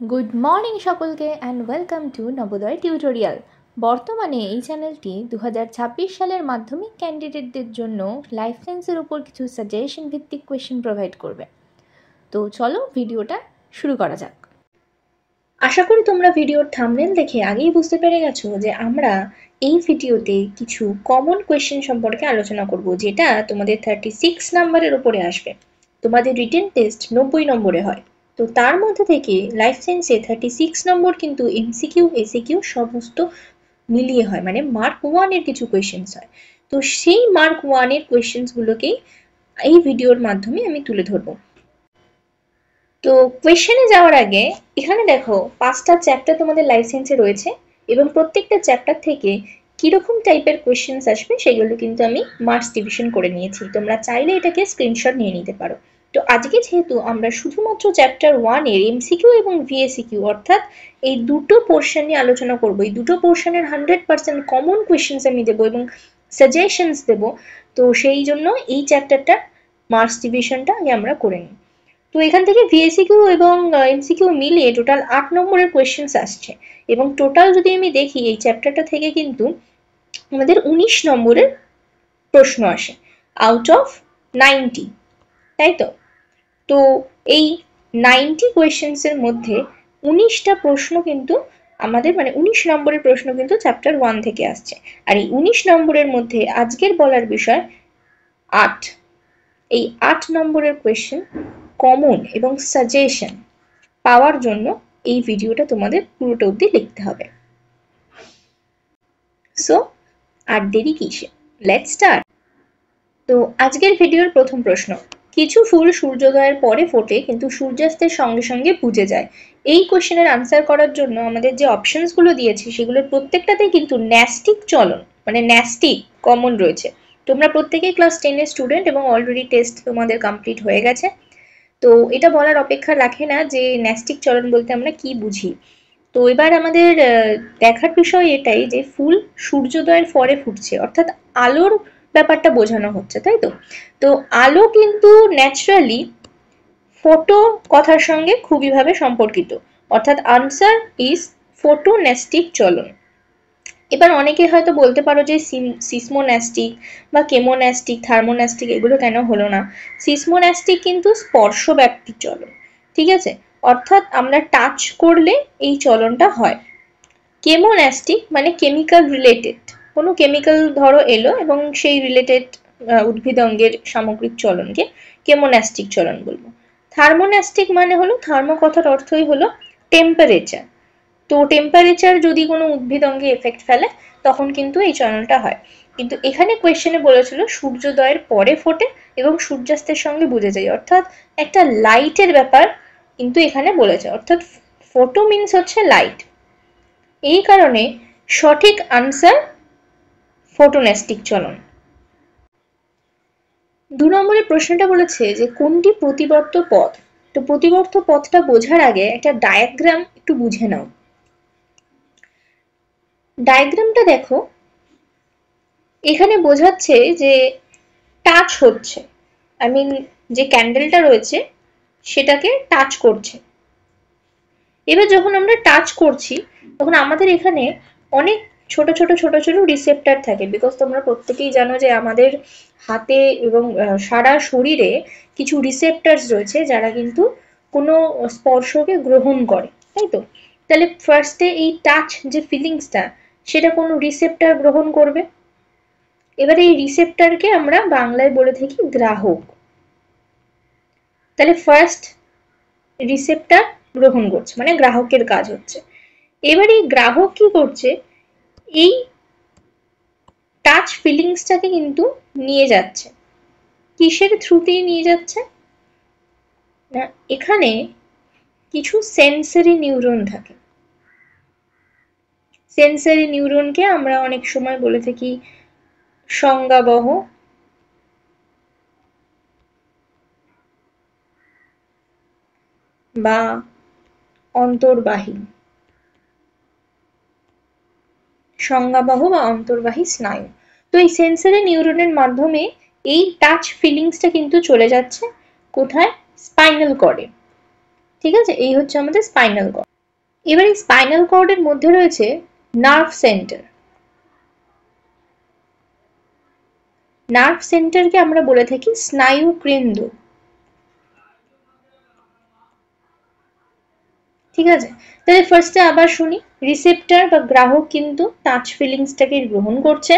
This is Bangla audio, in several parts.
গুড মর্নিং সকলকে and welcome to Navodaya tutorial. বর্তমানে এই চ্যানেলটি 2026 সালের মাধ্যমিক ক্যান্ডিডেটদের জন্য লাইফ সায়েন্সের উপর কিছু সাজেশন ভিত্তিক কোয়েশ্চেন প্রোভাইড করবে। তো চলো ভিডিওটা শুরু করা যাক। আশা করি তোমরা ভিডিওর থাম্বনেল দেখে আগেই বুঝতে পেরে গেছো যে আমরা এই ভিডিওতে কিছু কমন কোয়েশ্চেন সম্পর্কে আলোচনা করব, যেটা তোমাদের 36 নাম্বারের উপরে আসবে। তোমাদের রিটেন টেস্ট 90 নম্বরে হয়, তো তার মধ্যে থেকে লাইফ সায়েন্সে 36 নম্বর কিন্তু এমসিকিউ এসিকিউ সমস্ত মিলিয়ে হয়, মানে মার্ক 1 এর কিছু কোয়েশ্চেন্স হয়। তো সেই মার্ক 1 এর কোয়েশ্চেন্সগুলোকেই এই ভিডিওর মাধ্যমে আমি তুলে ধরবো। তো কোয়েশ্চেনে যাওয়ার আগে এখানে দেখো 5টা চ্যাপ্টার তোমাদের লাইফ সায়েন্সে রয়েছে এবং প্রত্যেকটা চ্যাপ্টার থেকে কিরকম টাইপের কোয়েশ্চেন্স আসবে সেগুলো কিন্তু আমি মার্কস ডিভিশন করে নিয়েছি। তোমরা চাইলে এটাকে স্ক্রিনশট নিয়ে নিতে পারো। তো আজকে যেহেতু আমরা শুধুমাত্র চ্যাপ্টার 1 এর এমসিকিউ এবং ভিএসিকিউ অর্থাৎ এই দুটো পোর্শন নিয়ে আলোচনা করব, এই দুটো পোর্শনের 100% কমন কোয়েশ্চেন্স আমি দেবো এবং সাজেশনস দেবো, তো সেই জন্য এই চ্যাপ্টারটা মার্কস ডিভিশনটা আগে আমরা করে নিই। তো এখান থেকে ভিএসিকিউ এবং এমসিকিউ মিলিয়ে টোটাল 8 নম্বরের কোয়েশ্চেন্স আসছে এবং টোটাল যদি আমি দেখি এই চ্যাপ্টারটা থেকে কিন্তু আমাদের 19 নম্বরের প্রশ্ন আসে আউট অফ 90, তাই তো। তো এই 90 কোয়েশ্চেন্সের মধ্যে 19টা প্রশ্ন কিন্তু আমাদের, মানে 19 নম্বরের প্রশ্ন কিন্তু চ্যাপ্টার 1 থেকে আসছে। আর এই 19 নম্বরের মধ্যে আজকের বলার বিষয় 8। এই 8 নম্বরের কোয়েশ্চেন কমন এবং সাজেশন পাওয়ার জন্য এই ভিডিওটা তোমাদের পুরোটা অবধি লিখতে হবে। সো আর দেরি কিসে, লেটস স্টার্ট। তো আজকের ভিডিওর প্রথম প্রশ্ন, কিছু ফুল সূর্যোদয়ের পরে ফোটে কিন্তু সূর্যাস্তের সঙ্গে সঙ্গে বুঝে যায়। এই কোশ্চেনের আনসার করার জন্য আমাদের যে অপশনসগুলো দিয়েছি সেগুলোর প্রত্যেকটাতেই কিন্তু ন্যাস্টিক চলন, মানে ন্যাস্টিক কমন রয়েছে। তোমরা প্রত্যেকেই ক্লাস 10 এর স্টুডেন্ট এবং অলরেডি টেস্ট তোমাদের কমপ্লিট হয়ে গেছে, তো এটা বলার অপেক্ষা রাখে না যে ন্যাস্টিক চলন বলতে আমরা কি বুঝি। তো এবার আমাদের দেখার বিষয় এটাই যে ফুল সূর্যোদয়ের পরে ফুটছে, অর্থাৎ আলোর ব্যাপারটা বোঝানো হচ্ছে, তাই তো। তো আলো কিন্তু ন্যাচারালি ফটো কথার সঙ্গে খুবই ভাবে সম্পর্কিত, অর্থাৎ আনসার ইজ ফটোন্যাস্টিক চলন। এবার অনেকে হয়তো বলতে পারো যে সিসমোন্যাস্টিক বা কেমোন্যাস্টিক, থার্মোন্যাস্টিক এগুলো কেন হলো না। সিসমোন্যাস্টিক কিন্তু স্পর্শ ব্যাপ্তির চলন, ঠিক আছে, অর্থাৎ আমরা টাচ করলে এই চলনটা হয়। কেমোন্যাস্টিক মানে কেমিক্যাল রিলেটেড, কোনো কেমিক্যাল ধরো এলো এবং সেই রিলেটেড উদ্ভিদ অঙ্গের সামগ্রিক চলনকে কেমোন্যাস্টিক চলন বলবো। থার্মোন্যাস্টিক মানে হলো, থার্মো কথার অর্থই হলো টেম্পারেচার। তো টেম্পারেচার যদি কোনো উদ্ভিদ অঙ্গে এফেক্ট ফেলে তখন কিন্তু এই চলনটা হয়। কিন্তু এখানে কোয়েশ্চেনে বলেছিল সূর্যোদয়ের পরে ফোটে এবং সূর্যাস্তের সঙ্গে বুঝে যায়, অর্থাৎ একটা লাইটের ব্যাপার কিন্তু এখানে বলেছে, অর্থাৎ ফোটো মিনস হচ্ছে লাইট। এই কারণে সঠিক আনসার ফটোন্যাস্টিক চলন। 2 নম্বরের প্রশ্নটা বলেছে যে কোনটি প্রতিবর্ত পথ। তো প্রতিবর্ত পথটা বোঝার আগে একটা ডায়াগ্রাম একটু বুঝে নাও। ডায়াগ্রামটা দেখো, এখানে বোঝাচ্ছে যে টাচ হচ্ছে, আই মিন যে ক্যান্ডেলটা রয়েছে সেটাকে টাচ করছে। এবার যখন আমরা টাচ করছি তখন আমাদের এখানে অনেক ছোট ছোট ছোট ছোট রিসেপ্টর থাকে, বিকজ তোমরা প্রত্যেকেই জানো যে আমাদের হাতে এবং সারা শরীরে কিছু রিসেপ্টরস রয়েছে যারা কিন্তু কোনো স্পর্শকে গ্রহণ করে, তাই তো। তাহলে ফার্স্টে এই টাচ যে ফিলিংসটা সেটা কোনো রিসেপ্টর গ্রহণ করবে। এবার এই রিসেপ্টরকে আমরা বাংলায় বলে থাকি গ্রাহক। তাহলে ফার্স্ট রিসেপ্টর গ্রহণ করছে, মানে গ্রাহকের কাজ হচ্ছে। এবার এই গ্রাহক কি করছে, এই টাচ ফিলিংসটাকে কিন্তু নিয়ে যাচ্ছে। কিসের থ্রুতেই নিয়ে যাচ্ছে না, এখানে কিছু সেন্সরি নিউরন থাকে। সেন্সরি নিউরনকে আমরা অনেক সময় বলে থাকি সংজ্ঞাবহ বা অন্তর্বাহী, সংজ্ঞাবহ বা অন্তর্বাহী স্নায়ু। তো এই সেন্সরি নিউরনের মাধ্যমে এই টাচ ফিলিংসটা কিন্তু চলে যাচ্ছে কোথায়, স্পাইনাল কর্ডে, ঠিক আছে। এই হচ্ছে আমাদের স্পাইনাল কর্ড। এবার এই স্পাইনাল কর্ডের মধ্যে রয়েছে নার্ভ সেন্টার। নার্ভ সেন্টারকে আমরা বলে থাকি স্নায়ু কেন্দ্র। ঠিক আছে, তাহলে ফার্স্টে আবার শুনি। রিসেপ্টর বা গ্রাহক কিন্তু টাচ ফিলিংসটাকে গ্রহণ করছে,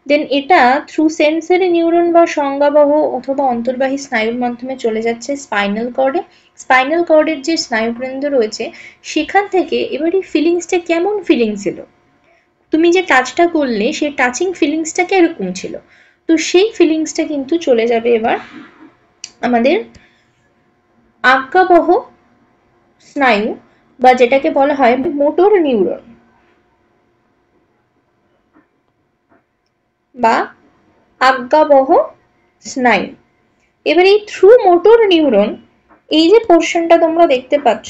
দেন এটা থ্রু সেন্সরি নিউরন বা সংজ্ঞাবহ অথবা অন্তর্বাহী স্নায়ুর মাধ্যমে চলে যাচ্ছে স্পাইনাল কর্ডে। স্পাইনাল কর্ডের যে স্নায়ুকেন্দ্র রয়েছে সেখান থেকে এবার এই ফিলিংসটা কেমন ফিলিংস ছিল, তুমি যে টাচটা করলে সেই টাচিং ফিলিংসটা কিরকম ছিল, তো সেই ফিলিংসটা কিন্তু চলে যাবে এবার আমাদের আজ্ঞাবহ স্নায়ু বা যেটাকে বলা হয় মোটর নিউরন বা আজ্ঞাবহ স্নায়ু। এবার এই থ্রু মোটর নিউরন এই যে পোর্শনটা তোমরা দেখতে পাচ্ছ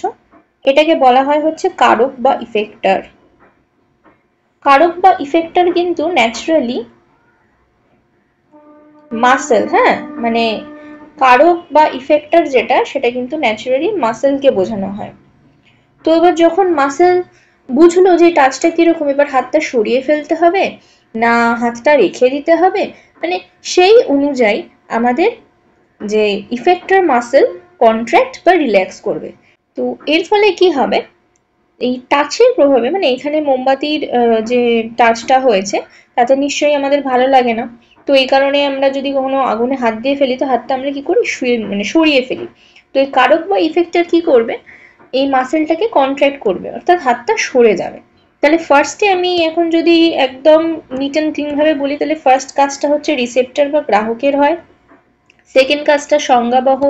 এটাকে বলা হয় হচ্ছে কারক বা ইফেক্টর। কারক বা ইফেক্টর কিন্তু ন্যাচারালি মাসেল, হ্যাঁ মানে কারক বা ইফেক্টর যেটা সেটা কিন্তু ন্যাচারালি মাসেলকে বোঝানো হয়। তো এবার যখন মাসেল বুঝলো যে টাচটা কিরকম, এবার হাতটা সরিয়ে ফেলতে হবে না হাতটা রেখে দিতে হবে, মানে সেই অনুযায়ী আমাদের যে ইফেক্টর মাসেল কন্ট্রাক্ট বা রিল্যাক্স করবে। তো এর ফলে কি হবে, এই টাচের প্রভাবে মানে এখানে মোমবাতির যে টাচটা হয়েছে তাতে নিশ্চয়ই আমাদের ভালো লাগে না, তো এই কারণে আমরা যদি কখনো আগুনে হাত দিয়ে ফেলি তো হাতটা আমরা কি করি সরিয়ে ফেলি। তো এই কারক বা ইফেক্টর কি করবে, এই মাসেলটাকে কন্ট্রাক্ট করবে অর্থাৎ হাতটা সরে যাবে। তাহলে ফার্স্টে আমি এখন যদি একদম নিট অ্যান্ড ক্লিন ভাবে বলি তাহলে ফার্স্ট কাজটা হচ্ছে রিসেপ্টর বা গ্রাহকের হয়, সেকেন্ড কাজটা সংজ্ঞাবহ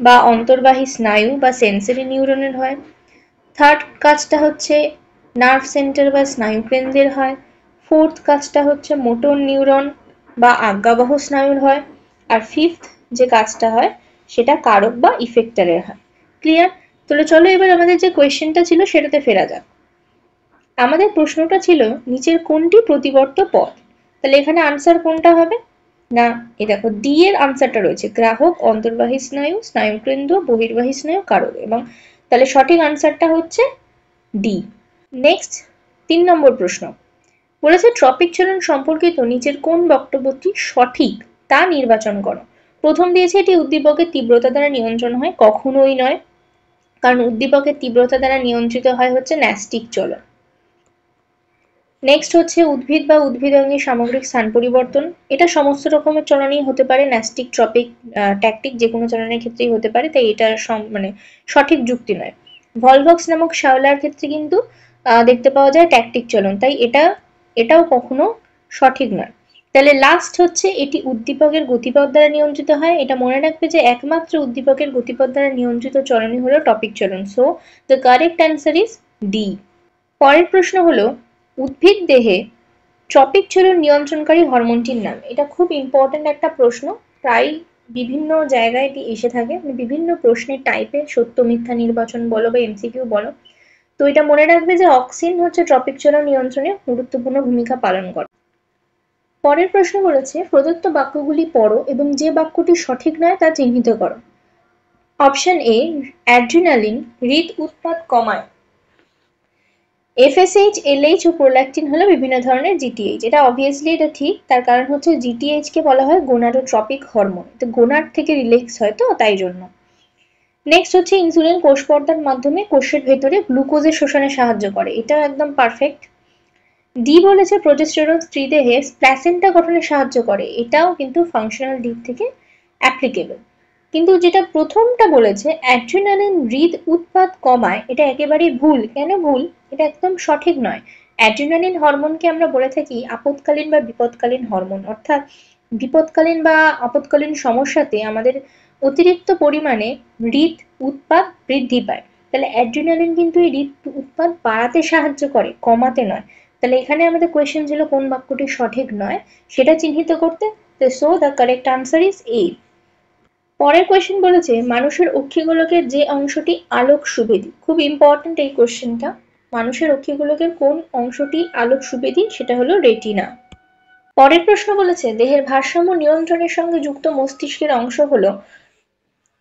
বা অন্তর্বাহী স্নায়ু বা সেন্সরি নিউরনের হয়, থার্ড কাজটা হচ্ছে নার্ভ সেন্টার বা স্নায়ুকেন্দ্রের হয়, ফোর্থ কাজটা হচ্ছে মোটর নিউরন বা আজ্ঞাবহ স্নায়ুর হয়, আর ফিফথ যে কাজটা হয় সেটা কারক বা ইফেক্টরের হয়। ক্লিয়ার? তাহলে চলো এবার আমাদের যে কোয়েশ্চেনটা ছিল সেটাতে ফেরা যাক। আমাদের প্রশ্নটা ছিল নিচের কোনটি প্রতিবর্ত পদ, তাহলে এখানে আনসার কোনটা হবে না, এই দেখো ডি এর আনসারটা রয়েছে গ্রাহক, অন্তর্বাহী স্নায়ু, স্নায়ুকেন্দ্র, বহির্বাহী স্নায়ু, কারক, এবং তাহলে সঠিক আনসারটা হচ্ছে ডি। নেক্সট 3 নম্বর প্রশ্ন বলেছে ট্রপিক চলন সম্পর্কিত নিচের কোন বক্তব্যটি সঠিক তা নির্বাচন করো। প্রথম দিয়েছে এটি উদ্দীপকের তীব্রতা দ্বারা নিয়ন্ত্রণ হয়, কখনোই নয়, কারণ উদ্দীপকের তীব্রতা দ্বারা নিয়ন্ত্রিত হয় হচ্ছে ন্যাস্টিক চলন। নেক্সট হচ্ছে উদ্ভিদ বা উদ্ভিদাঙ্গের সামগ্রিক স্থান পরিবর্তন, এটা সমস্ত রকমের চলনেই হতে পারে, ন্যাস্টিক ট্রপিক ট্যাকটিক যে কোনো চলনের ক্ষেত্রেই হতে পারে, তাই এটা মানে সঠিক যুক্তি নয়। ভলভক্স নামক শ্যাওলার ক্ষেত্রে কিন্তু দেখতে পাওয়া যায় ট্যাকটিক চলন, তাই এটাও কখনো সঠিক নয়। তাহলে লাস্ট হচ্ছে এটি উদ্দীপকের গতিপথ দ্বারা নিয়ন্ত্রিত হয়, এটা মনে রাখবে যে একমাত্র উদ্দীপকের গতিপথ দ্বারা নিয়ন্ত্রিত চলনই হলো টপিক চলন, so the correct answer is D. পরের প্রশ্ন হলো উদ্ভিদ দেহে ট্রপিক চলন নিয়ন্ত্রণকারী হরমোনটির নাম। এটা খুব ইম্পর্টেন্ট একটা প্রশ্ন, প্রায় বিভিন্ন জায়গায় এটি এসে থাকে, বিভিন্ন প্রশ্নের টাইপে সত্য মিথ্যা নির্বাচন বলো বা এমসিকিউ বলো। তো এটা মনে রাখবে যে অক্সিন হচ্ছে ট্রপিক চলন নিয়ন্ত্রণে গুরুত্বপূর্ণ ভূমিকা পালন করে। পরের প্রশ্ন বলেছে প্রদত্ত বাক্যগুলি পড়ো এবং যে বাক্যটি সঠিক নয় তা চিহ্নিত করো। অপশন এ অ্যাড্রিনালিন হৃদ উৎপাদ কমায়। এফএসএইচ, এলএইচ ও প্রোল্যাকটিন হলো বিভিন্ন ধরনের জিটিএইচ, এটা অবভিয়াসলি এটা ঠিক, তার কারণ হচ্ছে জিটিএইচ কে বলা হয় গোনাডোট্রপিক হরমোন, তো গোনাড থেকে রিলিজ হয় তো তাই জন্য। নেক্সট হচ্ছে ইনসুলিন কোষ পর্দার মাধ্যমে কোষের ভেতরে গ্লুকোজের শোষণে সাহায্য করে, এটা একদম পারফেক্ট। ডি বলেছে প্রোজেস্টেরন স্ত্রীদেহে প্ল্যাসেন্টা গঠনে সাহায্য করে, এটাও কিন্তু ফাংশনাল দিক থেকে অ্যাপ্লিকেবল। কিন্তু যেটা প্রথমটা বলেছে অ্যাড্রিনালিন হৃদ উৎপাদ কমায়, এটা একেবারেই ভুল। কেন ভুল? এটা একদম সঠিক নয়। অ্যাড্রিনালিন হরমোনকে আমরা বলে থাকি আপদকালীন বা বিপদকালীন হরমোন, অর্থাৎ বিপদকালীন বা আপদকালীন সমস্যাতে আমাদের অতিরিক্ত পরিমাণে হৃদ উৎপাদ বৃদ্ধি পায়, তাহলে অ্যাড্রিনালিন কিন্তু এই হৃদ উৎপাদ বাড়াতে সাহায্য করে, কমাতে নয়। তাহলে এখানে আমাদের কোয়েশ্চেন ছিল কোন বাক্যটি সঠিক নয় সেটা চিহ্নিত করতে, so the correct answer is a. পরের কোয়েশ্চেন বলেছে মানুষের অক্ষিগোলকের যে অংশটি আলোক সুবেদী, খুব ইম্পর্টেন্ট এই কোয়েশ্চেনটা, মানুষের অক্ষিগোলকের কোন অংশটি আলোক সুবেদী, সেটা হলো রেটিনা। পরের প্রশ্ন বলেছে দেহের ভারসাম্য নিয়ন্ত্রণের সঙ্গে যুক্ত মস্তিষ্কের অংশ হলো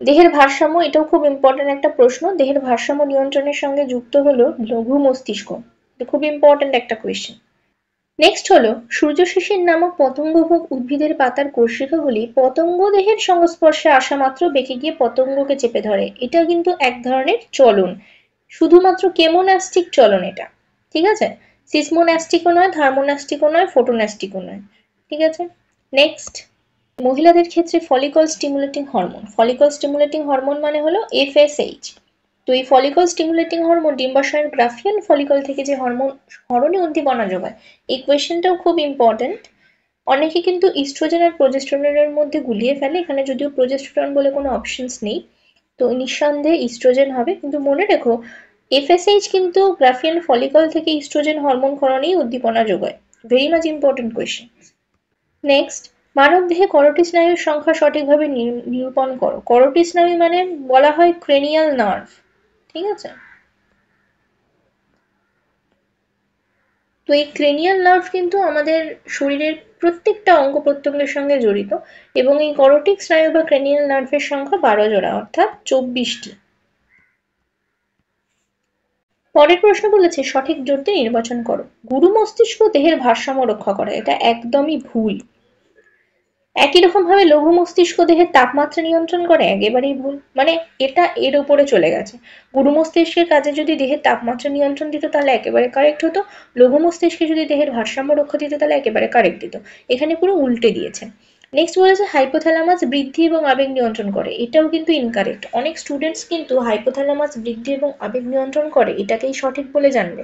দেহের ভারসাম্য, এটাও খুব ইম্পর্টেন্ট একটা প্রশ্ন। দেহের ভারসাম্য নিয়ন্ত্রণের সঙ্গে যুক্ত হলো লঘু মস্তিষ্ক। এটা খুব ইম্পর্টেন্ট একটা কোয়েশ্চেন। নেক্সট হলো সূর্যশিশির নামক পতঙ্গভোগ উদ্ভিদের পাতার কোষিকাগুলি পতঙ্গ দেহের সংস্পর্শে আসা মাত্র বেঁকে গিয়ে পতঙ্গকে চেপে ধরে। এটা কিন্তু এক ধরনের চলন, শুধুমাত্র কেমোন্যাস্টিক চলন এটা, ঠিক আছে? সিসমোন্যাস্টিকও নয়, থার্মোন্যাস্টিকও নয়, ফোটোন্যাস্টিকও নয়, ঠিক আছে? নেক্সট, মহিলাদের ক্ষেত্রে follicle stimulating hormone. Follicle stimulating hormone মানে হলো FSH। তো এই ফলিকল স্টিমুলেটিং হরমোন ডিম্বাশয়ের গ্রাফিয়ান ফলিকল থেকে যে হরমোন হরণে উদ্দীপনা যোগায়। এই কোয়েশ্চেনটাও খুব ইম্পর্টেন্ট। অনেকে কিন্তু ইস্ট্রোজেন আর প্রোজেস্টেরনের মধ্যে গুলিয়ে ফেলে, এখানে যদিও প্রোজেস্টেরন বলে কোনো অপশনস নেই, তো নিঃসন্দেহে ইস্ট্রোজেন হবে। কিন্তু মনে রেখো FSH কিন্তু গ্রাফিয়ান ফলিকল থেকে ইস্ট্রোজেন হরমোন ক্ষরণেই উদ্দীপনা যোগায়। Very much important question. Next, মানবদেহে করোটি স্নায়ুর সংখ্যা সঠিকভাবে নিরূপণ করো। করোটি স্নায়ু মানে বলা হয় ক্রেনিয়াল নার্ভ, ঠিক আছে? তো এই ক্রেনিয়াল নার্ভ কিন্তু আমাদের শরীরের প্রত্যেকটা অঙ্গ প্রত্যঙ্গের সঙ্গে জড়িত, এবং এই করোটিক স্নায়ু বা ক্রেনিয়াল নার্ভের সংখ্যা 12 জোড়া, অর্থাৎ 24টি। পরের প্রশ্ন বলেছে সঠিক জোটটি নির্বাচন করো। গুরু মস্তিষ্ক দেহের ভারসাম্য রক্ষা করে, এটা একদমই ভুল। একই রকম ভাবে লঘু মস্তিষ্ক দেহের তাপমাত্রা নিয়ন্ত্রণ করে, একেবারেই ভুল। মানে এটা এর উপরে চলে গেছে। গুরু মস্তিষ্কের কাজে যদি দেহের তাপমাত্রা নিয়ন্ত্রণ দিত তাহলে একেবারে কারেক্ট হতো, লঘু মস্তিষ্কে যদি দেহের ভারসাম্য রক্ষা দিত তাহলে একেবারে কারেক্ট দিত। এখানে পুরো উল্টে দিয়েছে। নেক্সট বলেছে হাইপোথ্যালামাস বৃদ্ধি এবং আবেগ নিয়ন্ত্রণ করে, এটাও কিন্তু ইনকারেক্ট। অনেক স্টুডেন্টস কিন্তু হাইপোথ্যালামাস বৃদ্ধি এবং আবেগ নিয়ন্ত্রণ করে এটাকেই সঠিক বলে জানবে,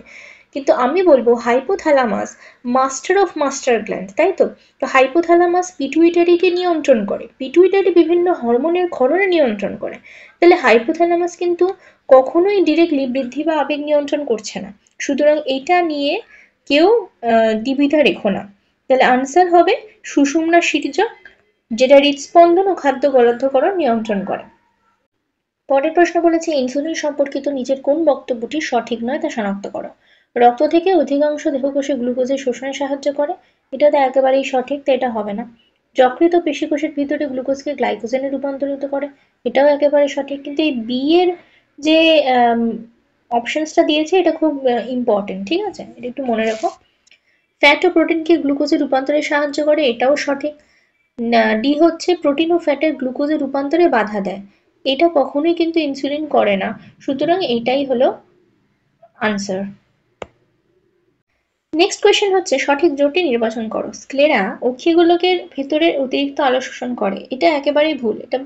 কিন্তু আমি বলবো hypothalamus master of master gland, তাই তো? তো হাইপোথ্যালামাস পিটুইটারিকে নিয়ন্ত্রণ করে, পিটুইটারি বিভিন্ন হরমোনের ক্ষরণে নিয়ন্ত্রণ করে। তাহলে হাইপোথ্যালামাস কিন্তু কখনোই ডিরেক্টলি বৃদ্ধি বা আবেগ নিয়ন্ত্রণ করছে না। সুতরাং এটা নিয়ে কেউ দ্বিবিধা রেখো না। তাহলে আনসার হবে সুষুম্না শিরজক, যেটা হৃদস্পন্দন ও খাদ্য গলাধঃকরণ নিয়ন্ত্রণ করে। পরের প্রশ্ন বলেছে ইনসুলিন সম্পর্কিত নিচের কোন বক্তব্যটি সঠিক নয় তা শনাক্ত করো। রক্ত থেকে অধিকাংশ দেহকোষে গ্লুকোজের শোষণে সাহায্য করে, এটা তো একেবারেই সঠিক, তো এটা হবে না। যকৃৎ ও পেশিকোষের ভিতরে গ্লুকোজকে গ্লাইকোজেনে রূপান্তরিত করে, এটাও একেবারে সঠিক। কিন্তু এই বি এর যে অপশনসটা দিয়েছে এটা খুব ইম্পর্টেন্ট, ঠিক আছে? এটা একটু মনে রাখো। ফ্যাট ও প্রোটিনকে গ্লুকোজে রূপান্তরে সাহায্য করে, এটাও সঠিক। ডি হচ্ছে প্রোটিন ও ফ্যাটের গ্লুকোজে রূপান্তরে বাধা দেয়, এটা কখনোই কিন্তু ইনসুলিন করে না। সুতরাং এটাই হলো আনসার। নেক্সট কোয়েশ্চেন হচ্ছে সঠিক জোটটি নির্বাচন করো। স্ক্লেরা অক্ষিগোলকের ভেতরের অতিরিক্ত আলো শোষণ করে, এটা একেবারেই ভুল। এটা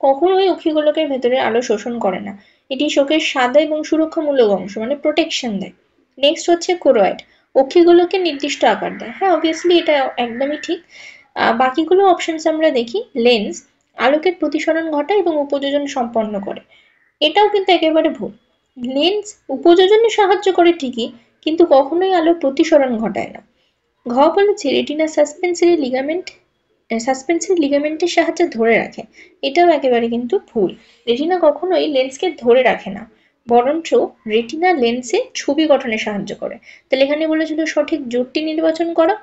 কখনোই অক্ষিগোলকের ভেতরের আলো শোষণ করে না, এটি শোকের সাদা এবং সুরক্ষামূলক অংশ, মানে প্রোটেকশন দেয়। নেক্সট হচ্ছে কোরয়েড, অক্ষিগোলকের নির্দিষ্ট আকার দেয়। হ্যাঁ, অবভিয়াসলি এটা একদমই ঠিক। বাকিগুলো অপশনস আমরা দেখি। লেন্স আলোকের প্রতিসরণ ঘটায় এবং উপযোজন সম্পন্ন করে, এটাও কিন্তু একেবারে ভুল। লেন্স উপযোজনে সাহায্য করে ঠিকই, কিন্তু কখনোই আলোর প্রতিসরণ ঘটায় না। ঘ বলেছে রেটিনা সাসপেন্সরি লিগামেন্টের সাহায্যে ধরে রাখে, এটাও একেবারে কিন্তু ভুল। রেটিনা কখনোই লেন্সকে ধরে রাখে না, বরঞ্চ রেটিনা লেন্সে ছবি গঠনে সাহায্য করে। তাহলে এখানে বলেছিল সঠিক জোটটি নির্বাচন করো।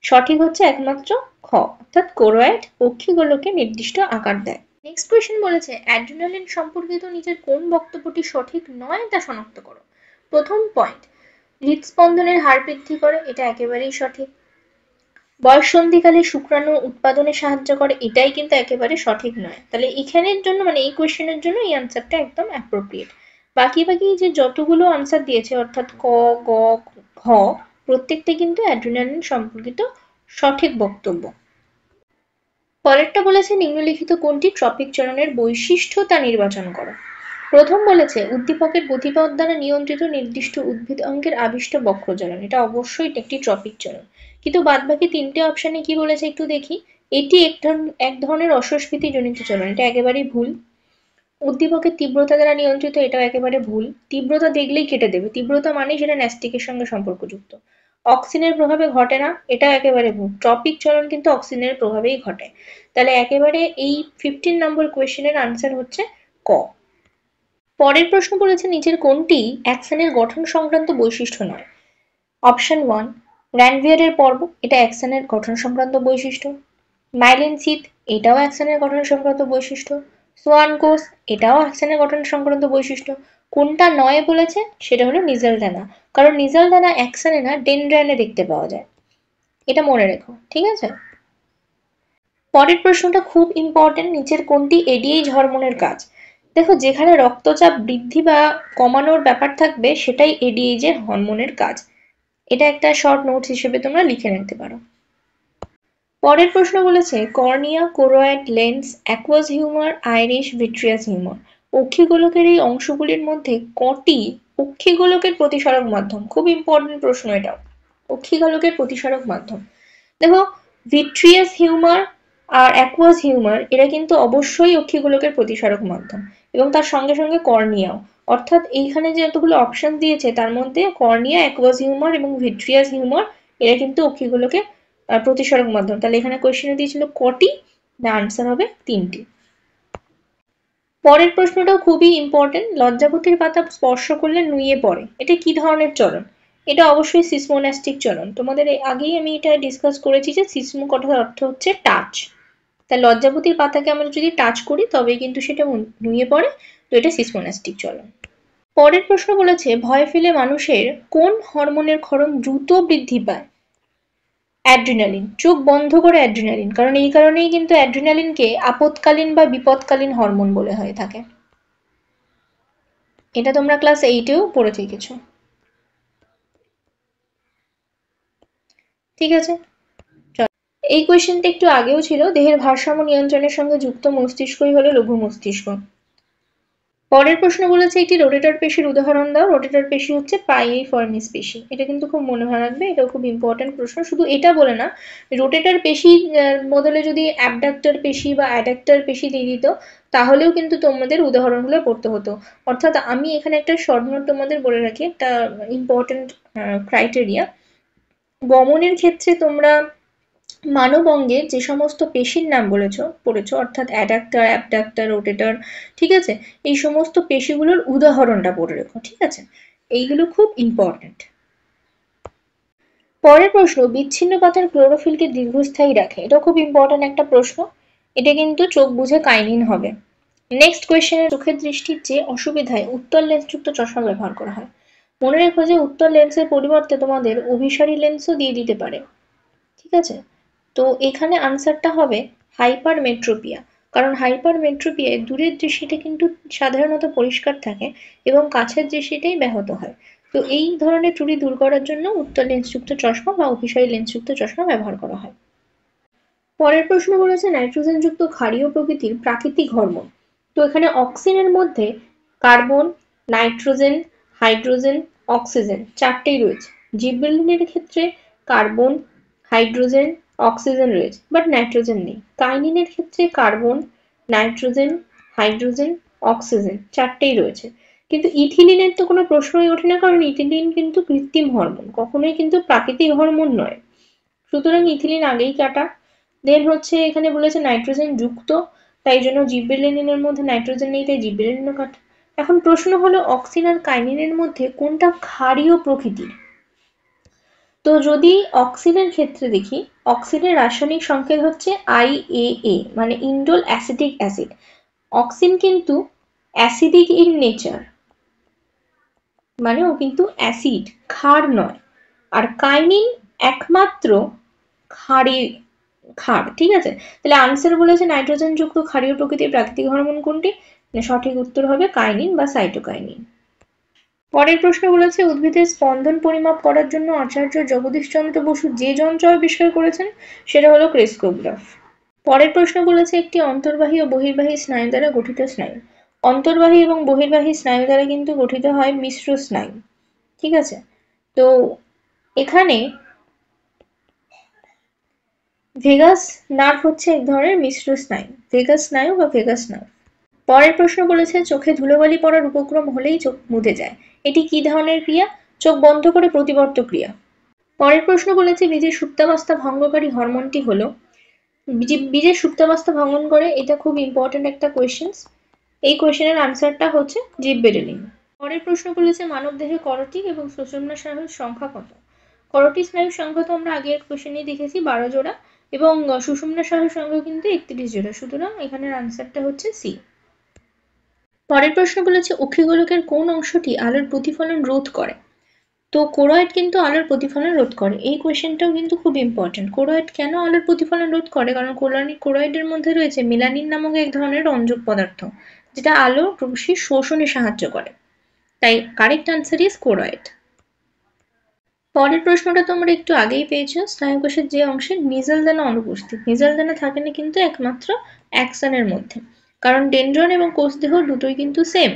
সঠিক হচ্ছে একমাত্র খ, অর্থাৎ কোরয়েড অক্ষিগোলকে নির্দিষ্ট আকার দেয়। নেক্সট কোয়েশ্চেন বলেছে অ্যাড্রিনালিন সম্পর্কিত নিচের কোন বক্তব্যটি সঠিক নয় তা শনাক্ত করো। প্রথম পয়েন্ট, হৃদস্পন্দনের হার বৃদ্ধি করে, এটা একেবারেই সঠিক। বয়ঃসন্ধিকালে শুক্রাণু উৎপাদনে সাহায্য করে, এটাই কিন্তু একেবারে সঠিক নয়। তাহলে এখানের জন্য মানে এই কোয়েশ্চেনের জন্য এই আনসারটা একদম অ্যাপ্রোপ্রিয়েট। বাকি যে যতগুলো আনসার দিয়েছে অর্থাৎ ক, গ, ঘ, প্রত্যেকটা কিন্তু অ্যাড্রিনালিন সম্পর্কিত সঠিক বক্তব্য। পরেরটা বলেছে নিম্নলিখিত কোনটি ট্রপিক চলনের বৈশিষ্ট্য তা নির্বাচন করো। প্রথম বলেছে উদ্দীপকের গতিপথ দ্বারা নিয়ন্ত্রিত নির্দিষ্ট উদ্ভিদ অঙ্গের আবিষ্ট বক্রচলন, এটা অবশ্যই একটি ট্রপিক চলন। কিন্তু বাদবাকি তিনটে অপশনে কি বলেছে একটু দেখি। এটি এক ধরনের অশ্বস্ফীতি জনিত চলন, এটা একেবারেই ভুল। উদ্দীপকের তীব্রতা দ্বারা নিয়ন্ত্রিত, এটাও একেবারে ভুল। তীব্রতা দেখলেই কেটে দেবে, তীব্রতা মানে সেটা ন্যাস্টিকের সঙ্গে সম্পর্কযুক্ত। অক্সিনের প্রভাবে ঘটে না, এটা একেবারে ভুল। ট্রপিক চলন কিন্তু অক্সিনের প্রভাবেই ঘটে। তাহলে একেবারে এই 15 নম্বর কোয়েশ্চেনের আনসার হচ্ছে ক। পরের প্রশ্ন বলেছে নিচের কোনটি অ্যাক্সনের গঠন সংক্রান্ত বৈশিষ্ট্য নয়। অপশন 1 র্যানভিয়ারের পর্ব, এটা অ্যাক্সনের গঠন সংক্রান্ত বৈশিষ্ট্য। মাইলিন শীথ, এটাও অ্যাক্সনের গঠন সংক্রান্ত বৈশিষ্ট্য। সোয়ান কোষ, এটাও অ্যাক্সনের গঠন সংক্রান্ত বৈশিষ্ট্য। কোনটা নয় বলেছে, সেটা হলো নিজাল দানা, কারণ নিজাল দানা অ্যাক্সনে না ডেনড্রানে দেখতে পাওয়া যায়, এটা মনে রেখো, ঠিক আছে। পরের প্রশ্নটা খুব ইম্পর্টেন্ট, নিচের কোনটি এডিএইচ হরমোনের কাজ? দেখো, যেখানে রক্তচাপ বৃদ্ধি বা কমানোর ব্যাপার থাকবে সেটাই এডিএইচ এর হরমোনের কাজ। এটা একটা শর্ট নোটস হিসেবে তোমরা লিখে নিতে পারো। পরের প্রশ্ন বলেছে cornea, choroid, lens, aqueous humour, iris, vitreous humour, অক্ষিগোলকের এই অংশগুলির মধ্যে কটি অক্ষিগোলকের প্রতিসারক মাধ্যম? খুব ইম্পর্টেন্ট প্রশ্ন এটাও, অক্ষিগোলকের প্রতিসারক মাধ্যম। দেখো, ভিট্রিয়াস হিউমার আর অ্যাকুয়াস হিউমার এরা কিন্তু অবশ্যই অক্ষিগোলকের প্রতিসারক মাধ্যম, এবং তার সঙ্গে সঙ্গে কর্নিয়াও। অর্থাৎ এইখানে যে এতগুলো অপশন দিয়েছে তার মধ্যে কর্নিয়া, অ্যাকুয়াস হিউমার এবং ভিট্রিয়াস হিউমার এরা কিন্তু অক্ষিগোলকের প্রতিসারক মাধ্যম। তাহলে এখানে কোয়েশ্চেনে দিয়েছিল কটি, না আনসার হবে 3টি। পরের প্রশ্নটাও খুবই ইম্পর্টেন্ট, লজ্জাপতির পাতা স্পর্শ করলে নুয়ে পড়ে, এটা কি ধরনের চলন? এটা অবশ্যই সিসমোনাস্টিক চলন। তোমাদের আগেই আমি এটা ডিসকাস করেছি যে সিসমো কথার অর্থ হচ্ছে টাচ। তাই লজ্জাপতির পাতাকে আমরা যদি টাচ করি তবেই কিন্তু সেটা নুয়ে পড়ে, তো এটা সিসমোনাস্টিক চলন। পরের প্রশ্ন বলেছে ভয় পেলে মানুষের কোন হরমোনের ক্ষরণ দ্রুত বৃদ্ধি পায়? অ্যাড্রিনালিন। চোখ বন্ধ করে অ্যাড্রিনালিন, কারণ এই কারণেই কিন্তু অ্যাড্রিনালিনকে আপদকালীন বা বিপদকালীন হরমোন বলে হয়ে থাকে। এটা তোমরা ক্লাস 8এও পড়ে শিখেছো, ঠিক আছে। এই কোয়েশ্চেনটা একটু আগেও ছিল, দেহের ভারসাম্য নিয়ন্ত্রণের সঙ্গে যুক্ত মস্তিষ্কই হলো লঘু মস্তিষ্ক। পরের প্রশ্ন বলেছে একটি রোটেটর পেশির উদাহরণ দাও। রোটেটর পেশি হচ্ছে পাইরিফর্মিস পেশি, এটা কিন্তু খুব মনে রাখবে, এটাও খুব ইম্পর্টেন্ট প্রশ্ন। শুধু এটা বলে না, রোটেটর পেশি বদলে যদি অ্যাবডাক্টর পেশি বা অ্যাডাক্টর পেশি দিয়ে দিত তাহলেও কিন্তু তোমাদের উদাহরণগুলো পড়তে হতো। অর্থাৎ আমি এখানে একটা শর্ট নোট তোমাদের বলে রাখি, একটা ইম্পর্টেন্ট ক্রাইটেরিয়া। বমনের ক্ষেত্রে তোমরা মানব অঙ্গের যে সমস্ত পেশির নাম পড়েছো, অর্থাৎ অ্যাডাক্টর, অ্যাবডাক্টর, রোটেটর, ঠিক আছে, এই সমস্ত পেশিগুলোর উদাহরণটা পড়ে রেখো, ঠিক আছে, এইগুলো খুব ইম্পর্টেন্ট। পরের প্রশ্ন বিচ্ছিন্ন পাতার ক্লোরোফিলকে দীর্ঘস্থায়ী রাখে, এটা খুব ইম্পর্টেন্ট একটা প্রশ্ন, এটা কিন্তু চোখ বুঝে কাইনিন হবে। নেক্সট কোয়েশ্চেনে চোখের দৃষ্টির যে অসুবিধায় উত্তল লেন্সযুক্ত চশমা ব্যবহার করা হয়। মনে রেখো যে উত্তল লেন্সের পরিবর্তে তোমাদের অভিসারী লেন্সও দিয়ে দিতে পারে, ঠিক আছে। তো এখানে আনসারটা হবে হাইপারমেট্রোপিয়া, কারণ হাইপারমেট্রোপিয়ায় দূরের দৃষ্টিটা কিন্তু সাধারণত পরিষ্কার থাকে এবং কাছের দৃষ্টিটাই ব্যাহত হয়। তো এই ধরনের ত্রুটি দূর করার জন্য উত্তল লেন্সযুক্ত চশমা বা অভিসারী লেন্সযুক্ত চশমা ব্যবহার করা হয়। পরের প্রশ্ন বলেছে নাইট্রোজেনযুক্ত ক্ষারীয় প্রকৃতির প্রাকৃতিক হরমোন। তো এখানে অক্সিনের মধ্যে কার্বন, নাইট্রোজেন, হাইড্রোজেন, অক্সিজেন চারটেই রয়েছে। জিবরেলিনের ক্ষেত্রে কার্বন, হাইড্রোজেন, অক্সিজেন রয়েছে, বাট নাইট্রোজেন নেই। কাইনিনের ক্ষেত্রে কার্বন, নাইট্রোজেন, হাইড্রোজেন, অক্সিজেন চারটেই রয়েছে। কিন্তু ইথিলিনের তো কোনো প্রশ্নই ওঠে না, কারণ ইথিলিন কিন্তু কৃত্রিম হরমোন, কখনোই কিন্তু প্রাকৃতিক হরমোন নয়। সুতরাং ইথিলিন আগেই কাটা। দেন হচ্ছে এখানে বলেছে নাইট্রোজেন যুক্ত, তাই জন্য জিবরেলিনের মধ্যে নাইট্রোজেন নেই, তাই জিবরেলিনও কাটা। এখন প্রশ্ন হলো অক্সিন আর কাইনিনের মধ্যে কোনটা ক্ষারীয় প্রকৃতির? তো যদি অক্সিনের ক্ষেত্রে দেখি, অক্সিনের রাসায়নিক সংকেত হচ্ছে IAA, মানে ইন্ডোল অ্যাসিটিক অ্যাসিড। অক্সিন কিন্তু অ্যাসিডিক ইন নেচার, মানে ও কিন্তু অ্যাসিড, ক্ষার নয়। আর কাইনিন একমাত্র ক্ষার, ঠিক আছে। তাহলে আনসার বলেছে নাইট্রোজেন যুক্ত ক্ষারীয় প্রকৃতির প্রাকৃতিক হরমোন কোনটি? সঠিক উত্তর হবে কাইনিন বা সাইটোকাইনিন। পরের প্রশ্ন বলেছে উদ্ভিদের স্পন্দন পরিমাপ করার জন্য আচার্য জগদীশচন্দ্র বসু যে যন্ত্র আবিষ্কার করেছেন সেটা হলো ক্রেস্কোগ্রাফ। পরের প্রশ্ন বলেছে একটি অন্তর্বাহী ও বহির্বাহী স্নায়ু দ্বারা গঠিত স্নায়ু। অন্তর্বাহী এবং বহির্বাহী স্নায়ু দ্বারা কিন্তু গঠিত হয় মিশ্র স্নায়ু, ঠিক আছে। তো এখানে ভেগাস নার্ভ হচ্ছে এক ধরনের মিশ্র স্নায়ু, ভেগাস স্নায়ু বা ভেগাস নার্ভ। পরের প্রশ্ন বলেছে চোখে ধুলোবালি পড়ার উপক্রম হলেই চোখ মুদে যায়, এটি কি ধরনের ক্রিয়া? চোখ বন্ধ করে প্রতিবর্ত ক্রিয়া। পরের প্রশ্ন বলেছে বীজের সুপ্তাবস্থা ভঙ্গকারী হরমোনটি হলো, বীজের সুপ্তাবস্থা ভঙ্গন করে, এটা খুব ইম্পর্টেন্ট একটা কোয়েশ্চেন। এই কোয়েশ্চেনের আনসারটা হচ্ছে জিবরেলিন। পরের প্রশ্ন বলেছে মানবদেহে করটিক এবং সুষুম্না স্নায়ুর সংখ্যা কত? করটিক স্নায়ুর সংখ্যা তো আমরা আগের কোয়েশ্চেনেই দেখেছি 12 জোড়া, এবং সুষুম্না স্নায়ুর সংখ্যা কিন্তু 31 জোড়া, সুতরাং এখানের আনসারটা হচ্ছে সি। পরের প্রশ্ন বলেছে অক্ষিগোলকের কোন অংশটি আলোর প্রতিফলন রোধ করে? তো কোরয়েড কিন্তু আলোর প্রতিফলন রোধ করে। এই কোয়েশ্চেনটাও কিন্তু খুব ইম্পর্টেন্ট। কোরয়েড কেন আলোর প্রতিফলন রোধ করে? কারণ কোরয়েডের মধ্যে রয়েছে মেলানিন নামক এক ধরনের রঞ্জক পদার্থ, যেটা আলোর রশ্মি শোষণে সাহায্য করে। তাই কারেক্ট আনসার ইজ কোরয়েড। পরের প্রশ্নটা তোমরা একটু আগেই পেয়েছো, স্নায়ুকোষের যে অংশে নিজেল দানা অনুপস্থিত। নিজেল দানা থাকে না কিন্তু একমাত্র অ্যাক্সনের মধ্যে, কারণ ডেনড্রন এবং কোষদেহ দুটোই কিন্তু সেম।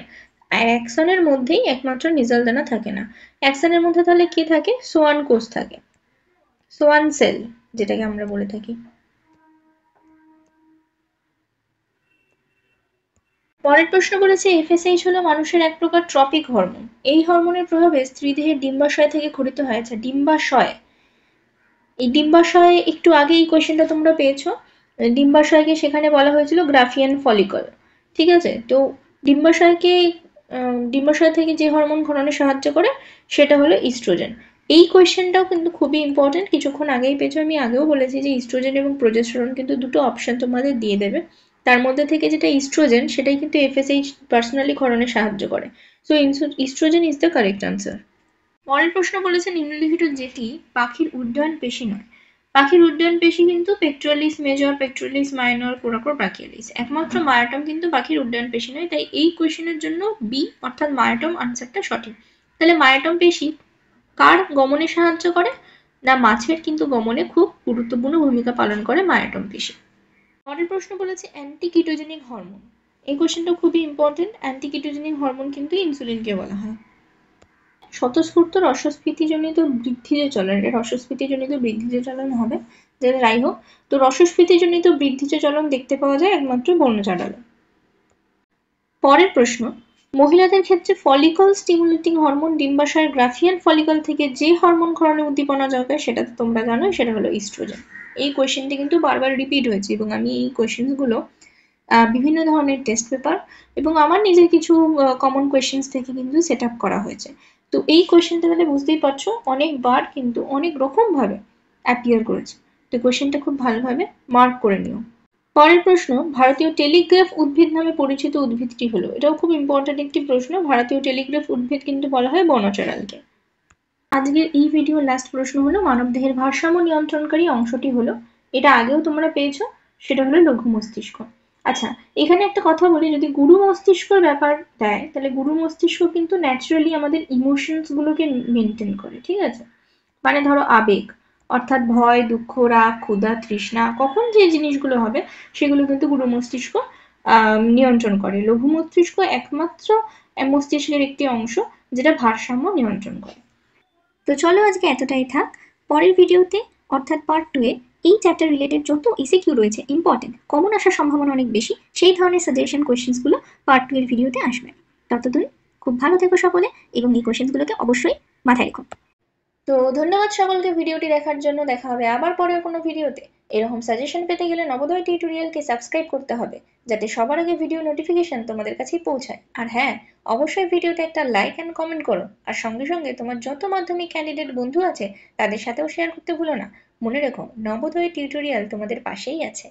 অ্যাক্সনের মধ্যেই একমাত্র নিজেল দানা থাকে না। অ্যাক্সনের মধ্যে তাহলে কি থাকে? সোয়ান কোষ থাকে, সোয়ান সেল যেটাকে আমরা বলে থাকি। পরের প্রশ্ন বলেছে এফএসএইচ হলো মানুষের এক প্রকার ট্রপিক হরমোন। এই হরমোনের প্রভাবে স্ত্রীদেহের ডিম্বাশয় থেকে ক্ষরিত হয়। আচ্ছা, ডিম্বাশয়, এই ডিম্বাশয় একটু আগে এই কোয়েশ্চেনটা তোমরা পেয়েছো। ডিম্বাশয়কে সেখানে বলা হয়েছিল গ্রাফিয়ান ফলিকল। ঠিক আছে, তো ডিম্বাশয় থেকে যে হরমোন ঘটনে সাহায্য করে সেটা হলো ইস্ট্রোজেন। এই কোয়েশ্চেনটাও কিন্তু খুবই ইম্পর্টেন্ট, কিছুক্ষণ আগেই পেয়েছো। আমি আগেও বলেছি যে ইস্ট্রোজেন এবং প্রোজেস্টেরন কিন্তু দুটো অপশন তোমাদের দিয়ে দেবে, তার মধ্যে থেকে যেটা ইস্ট্রোজেন সেটাই কিন্তু এফএসএইচ পার্সোনালি ঘটনে সাহায্য করে। So estrogen is the correct answer. পরের প্রশ্ন বলেছে নিম্নলিখিত যেটি পাখির উড্ডয়ন পেশি নয়। পাখির উড্ডয়ন পেশি কিন্তু pectoralis major, pectoralis minor, coracobrachialis. একমাত্র মায়াটম কিন্তু পাখির উড্ডয়ন পেশি নয়, তাই এই কোয়েশ্চেনের জন্য বি অর্থাৎ মায়াটম আনসারটা সঠিক। তাহলে মায়াটম পেশি কার গমনে সাহায্য করে? না, মাছের কিন্তু গমনে খুব গুরুত্বপূর্ণ ভূমিকা পালন করে মায়াটম পেশি। পরের প্রশ্ন বলেছে অ্যান্টিকিটোজেনিক হরমোন। এই কোয়েশ্চেনটা খুবই ইম্পর্টেন্ট। অ্যান্টিকিটোজেনিক হরমোন কিন্তু ইনসুলিনকে বলা হয়। স্বতঃস্ফূর্ত রসস্ফীতিজনিত বৃদ্ধিজ চলন, এটা রসস্ফীতিজনিত বৃদ্ধিজ চলন হবে, যেটা যাই হোক। তো রসস্ফীতিজনিত বৃদ্ধিজ চলন দেখতে পাওয়া যায় একমাত্র বর্ণচাঁড়ালে। পরের প্রশ্ন, মহিলাদের ক্ষেত্রে ফলিকল স্টিমুলেটিং হরমোন ডিম্বাশয়ের গ্রাফিয়ান ফলিকল থেকে যে হরমোন ক্ষরণে উদ্দীপনা যোগায় সেটা তো তোমরা জানো, সেটা হলো ইস্ট্রোজেন। এই কোয়েশ্চেনটি কিন্তু বারবার রিপিট হয়েছে এবং আমি এই কোয়েশ্চেনগুলো বিভিন্ন ধরনের টেস্ট পেপার এবং আমার নিজের কিছু কমন কোয়েশ্চেন্স থেকে কিন্তু সেট আপ করা হয়েছে। তো এই কোয়েশ্চেনটা তাহলে বুঝতেই পারছো অনেকবার কিন্তু অনেক রকম ভাবে অ্যাপিয়ার করেছে। তো কোয়েশ্চেনটা খুব ভালোভাবে মার্ক করে নিও। পরের প্রশ্ন, ভারতীয় টেলিগ্রাফ উদ্ভিদ নামে পরিচিত উদ্ভিদটি হলো। এটাও খুব ইম্পর্টেন্ট একটি প্রশ্ন। ভারতীয় টেলিগ্রাফ উদ্ভিদ কিন্তু বলা হয় বনচাঁড়ালকে। আজকের এই ভিডিওর লাস্ট প্রশ্ন হলো মানবদেহের ভারসাম্য নিয়ন্ত্রণকারী অংশটি হলো, এটা আগেও তোমরা পেয়েছো, সেটা হলো লঘু মস্তিষ্ক। আচ্ছা, এখানে একটা কথা বলি, যদি গুরু মস্তিষ্কর ব্যাপার দেয় তাহলে গুরু মস্তিষ্ক কিন্তু ন্যাচারালি আমাদের ইমোশনস গুলোকে মেনটেন করে। ঠিক আছে, মানে ধরো আবেগ অর্থাৎ ভয়, দুঃখ, রাগ, ক্ষুধা, তৃষ্ণা, কখন যে জিনিসগুলো হবে সেগুলো কিন্তু গুরু মস্তিষ্ক নিয়ন্ত্রণ করে। লঘু মস্তিষ্ক একমাত্র মস্তিষ্কের একটি অংশ যেটা ভারসাম্য নিয়ন্ত্রণ করে। তো চলো আজকে এতটাই থাক। পরের ভিডিওতে অর্থাৎ পার্ট 2 এ এই চ্যাপ্টার রিলেটেড যত এসিকিউ রয়েছে ইম্পর্টেন্ট, কমন আসার সম্ভাবনা অনেক বেশি, সেই ধরনের সাজেশন কোয়েশ্চেন্সগুলো পার্ট 2 এর ভিডিওতে আসবে। ততদিন খুব ভালো থেকো সকলে এবং এই কোয়েশ্চেন্সগুলোকে অবশ্যই মাথায় রেখো। তো ধন্যবাদ সকলকে ভিডিওটি দেখার জন্য। দেখা হবে আবার পরের কোনো ভিডিওতে। এরকম সাজেশন পেতে গেলে নবোদয় টিউটোরিয়ালকে সাবস্ক্রাইব করতে হবে, যাতে সবার আগে ভিডিও নোটিফিকেশন তোমাদের কাছেই পৌঁছায়। আর হ্যাঁ, অবশ্যই ভিডিওতে একটা লাইক অ্যান্ড কমেন্ট করো, আর সঙ্গে সঙ্গে তোমার যত মাধ্যমিক ক্যান্ডিডেট বন্ধু আছে তাদের সাথেও শেয়ার করতে ভুলো না। মনে রেখো, নবোদয় টিউটোরিয়াল তোমাদের পাশেই আছে।